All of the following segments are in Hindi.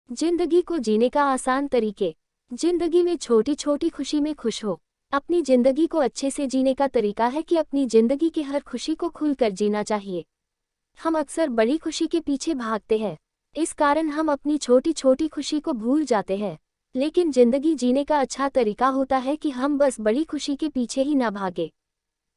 जिंदगी को जीने का आसान तरीके। जिंदगी में छोटी छोटी खुशी में खुश हो। अपनी जिंदगी को अच्छे से जीने का तरीका है कि अपनी जिंदगी की हर खुशी को खुलकर जीना चाहिए। हम अक्सर बड़ी खुशी के पीछे भागते हैं, इस कारण हम अपनी छोटी छोटी खुशी को भूल जाते हैं। लेकिन जिंदगी जीने का अच्छा तरीका होता है कि हम बस बड़ी खुशी के पीछे ही ना भागे,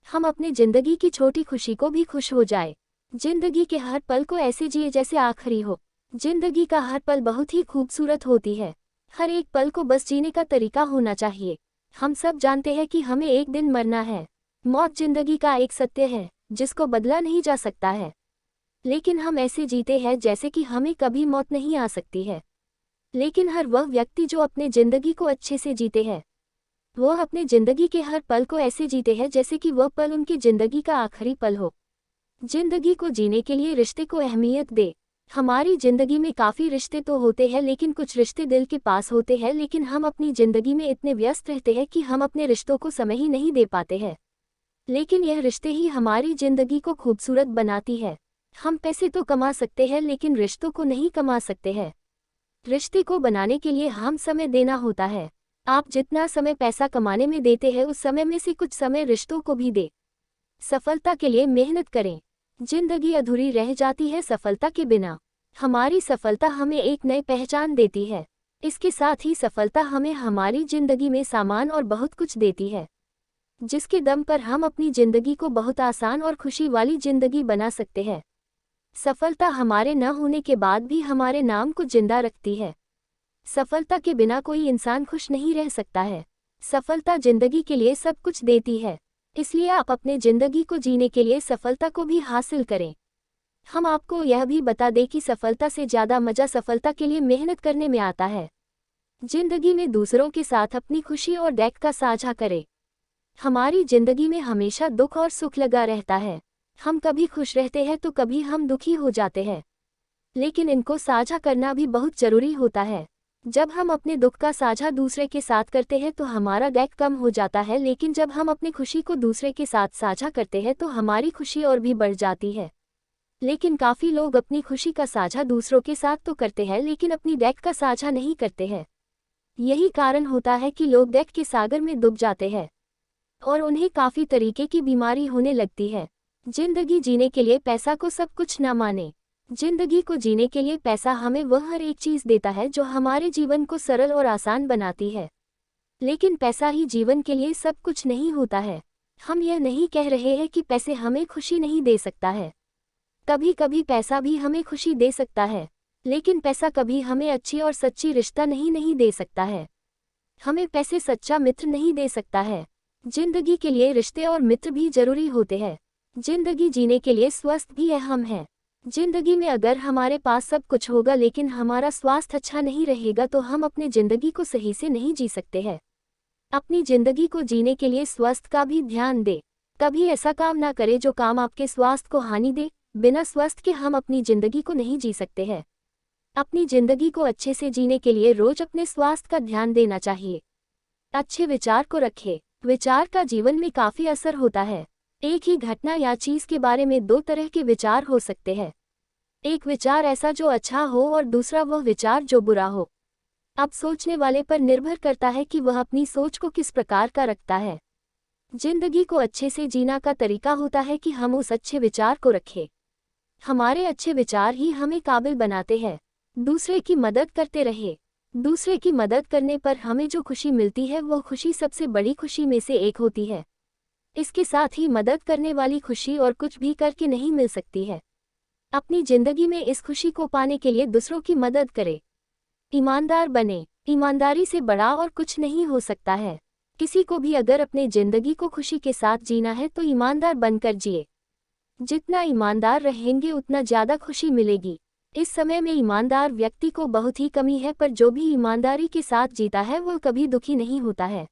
हम अपने जिंदगी की छोटी खुशी को भी खुश हो जाए। जिंदगी के हर पल को ऐसे जिए जैसे आखिरी हो। जिंदगी का हर पल बहुत ही खूबसूरत होती है, हर एक पल को बस जीने का तरीका होना चाहिए। हम सब जानते हैं कि हमें एक दिन मरना है। मौत जिंदगी का एक सत्य है जिसको बदला नहीं जा सकता है, लेकिन हम ऐसे जीते हैं जैसे कि हमें कभी मौत नहीं आ सकती है। लेकिन हर वह व्यक्ति जो अपने जिंदगी को अच्छे से जीते हैं, वह अपने जिंदगी के हर पल को ऐसे जीते हैं जैसे कि वह पल उनकी जिंदगी का आखिरी पल हो। जिंदगी को जीने के लिए रिश्ते को अहमियत दे। हमारी जिंदगी में काफ़ी रिश्ते तो होते हैं, लेकिन कुछ रिश्ते दिल के पास होते हैं, लेकिन हम अपनी जिंदगी में इतने व्यस्त रहते हैं कि हम अपने रिश्तों को समय ही नहीं दे पाते हैं। लेकिन यह रिश्ते ही हमारी जिंदगी को खूबसूरत बनाती है। हम पैसे तो कमा सकते हैं लेकिन रिश्तों को नहीं कमा सकते हैं। रिश्ते को बनाने के लिए हम समय देना होता है। आप जितना समय पैसा कमाने में देते हैं, उस समय में से कुछ समय रिश्तों को भी दे। सफलता के लिए मेहनत करें। जिंदगी अधूरी रह जाती है सफलता के बिना। हमारी सफलता हमें एक नई पहचान देती है। इसके साथ ही सफलता हमें हमारी जिंदगी में सामान और बहुत कुछ देती है, जिसके दम पर हम अपनी जिंदगी को बहुत आसान और खुशी वाली जिंदगी बना सकते हैं। सफलता हमारे न होने के बाद भी हमारे नाम को जिंदा रखती है। सफलता के बिना कोई इंसान खुश नहीं रह सकता है। सफलता जिंदगी के लिए सब कुछ देती है, इसलिए आप अपने जिंदगी को जीने के लिए सफलता को भी हासिल करें। हम आपको यह भी बता दें कि सफलता से ज़्यादा मज़ा सफलता के लिए मेहनत करने में आता है। जिंदगी में दूसरों के साथ अपनी खुशी और दुख का साझा करें। हमारी जिंदगी में हमेशा दुख और सुख लगा रहता है। हम कभी खुश रहते हैं तो कभी हम दुखी हो जाते हैं, लेकिन इनको साझा करना भी बहुत ज़रूरी होता है। जब हम अपने दुख का साझा दूसरे के साथ करते हैं तो हमारा दुख कम हो जाता है, लेकिन जब हम अपनी खुशी को दूसरे के साथ साझा करते हैं तो हमारी खुशी और भी बढ़ जाती है। लेकिन काफ़ी लोग अपनी खुशी का साझा दूसरों के साथ तो करते हैं, लेकिन अपनी दुख का साझा नहीं करते हैं। यही कारण होता है कि लोग दुख के सागर में डूब जाते हैं और उन्हें काफ़ी तरीके की बीमारी होने लगती है। जिंदगी जीने के लिए पैसा को सब कुछ न माने। जिंदगी को जीने के लिए पैसा हमें वह हर एक चीज़ देता है जो हमारे जीवन को सरल और आसान बनाती है, लेकिन पैसा ही जीवन के लिए सब कुछ नहीं होता है। हम यह नहीं कह रहे हैं कि पैसे हमें खुशी नहीं दे सकता है। कभी कभी पैसा भी हमें खुशी दे सकता है, लेकिन पैसा कभी हमें अच्छी और सच्ची रिश्ता नहीं दे सकता है। हमें पैसे सच्चा मित्र नहीं दे सकता है। जिंदगी के लिए रिश्ते और मित्र भी जरूरी होते हैं। जिंदगी जीने के लिए स्वास्थ्य भी अहम है। जिंदगी में अगर हमारे पास सब कुछ होगा लेकिन हमारा स्वास्थ्य अच्छा नहीं रहेगा तो हम अपने जिंदगी को सही से नहीं जी सकते हैं। अपनी जिंदगी को जीने के लिए स्वास्थ्य का भी ध्यान दे। कभी ऐसा काम ना करे जो काम आपके स्वास्थ्य को हानि दे। बिना स्वास्थ्य के हम अपनी जिंदगी को नहीं जी सकते हैं। अपनी जिंदगी को अच्छे से जीने के लिए रोज अपने स्वास्थ्य का ध्यान देना चाहिए। अच्छे विचार को रखें। विचार का जीवन में काफ़ी असर होता है। एक ही घटना या चीज़ के बारे में दो तरह के विचार हो सकते हैं। एक विचार ऐसा जो अच्छा हो और दूसरा वह विचार जो बुरा हो। अब सोचने वाले पर निर्भर करता है कि वह अपनी सोच को किस प्रकार का रखता है। जिंदगी को अच्छे से जीना का तरीका होता है कि हम उस अच्छे विचार को रखें। हमारे अच्छे विचार ही हमें काबिल बनाते हैं। दूसरे की मदद करते रहे। दूसरे की मदद करने पर हमें जो खुशी मिलती है वह खुशी सबसे बड़ी खुशी में से एक होती है। इसके साथ ही मदद करने वाली खुशी और कुछ भी करके नहीं मिल सकती है। अपनी जिंदगी में इस खुशी को पाने के लिए दूसरों की मदद करें। ईमानदार बने। ईमानदारी से बड़ा और कुछ नहीं हो सकता है। किसी को भी अगर अपने जिंदगी को खुशी के साथ जीना है तो ईमानदार बनकर जिए। जितना ईमानदार रहेंगे उतना ज़्यादा खुशी मिलेगी। इस समय में ईमानदार व्यक्ति को बहुत ही कमी है, पर जो भी ईमानदारी के साथ जीता है वह कभी दुखी नहीं होता है।